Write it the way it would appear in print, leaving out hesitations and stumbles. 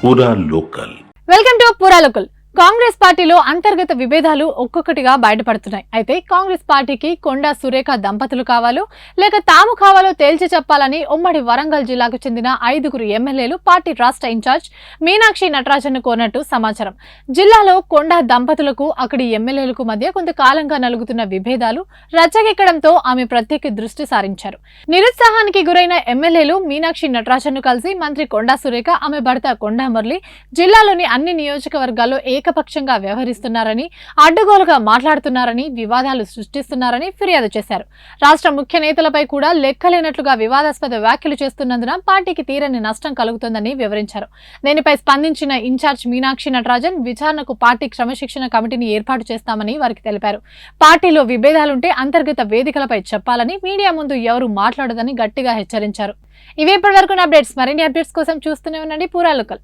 పూరా local. Welcome to పూరా local. Congress పార్టీలో అంతర్గత విభేదాలు ఒక్కొక్కటిగా బయటపడుతున్నాయి. అయితే కాంగ్రెస్ పార్టీకి కొండా సురేఖ దంపతులు కావాలో లేక తాము కావాలో తేల్చి చెప్పాలని ఉమ్మడి వరంగల్ జిల్లాకు చెందిన 5 ఎమ్మెల్యేలు పార్టీ రాష్ట్ర ఇన్ఛార్జ్ మీనాక్షి నటరాజన్ కోరినట్టు సమాచారం. జిల్లాలో కొండా దంపతులకు అక్కడి ఎమ్మెల్యేలకు మధ్య కొంతకాలంగా నలుగుతున్న విభేదాలు రచ్చగెక్కడంతో ఆమె ప్రత్యేక దృష్టి సారించారు. నిరుత్సాహానికి గురైన ఎమ్మెల్యేలు మీనాక్షి నటరాజన్ కలిసి మంత్రి కొండా సురేఖ, ఆమె భర్త కొండా మురళి జిల్లాలోని అన్ని నియోజకవర్గాల్లో ఏకపక్షంగా వ్యవహరిస్తున్నారని, అడ్డగోలుగా మాట్లాడుతున్నారని, వివాదాలు సృష్టిస్తున్నారని ఫిర్యాదు చేశారు. రాష్ట్ర ముఖ్య నేతలపై కూడా లెక్కలేనట్లుగా వివాదాస్పద వ్యాఖ్యలు చేస్తున్నందున పార్టీకి తీరని నష్టం కలుగుతోందని వివరించారు. దీనిపై స్పందించిన ఇన్ఛార్జ్ మీనాక్షి నటరాజన్ విచారణకు పార్టీ క్రమశిక్షణ కమిటీని ఏర్పాటు చేస్తామని వారికి తెలిపారు. పార్టీలో విభేదాలుంటే అంతర్గత వేదికలపై చెప్పాలని, మీడియా ముందు ఎవరు మాట్లాడదని గట్టిగా హెచ్చరించారు. ఇవే ఇప్పటివరకు అప్డేట్స్. మరిన్ని అప్డేట్స్ కోసం చూస్తూనే ఉండండి పూరా లోకల్.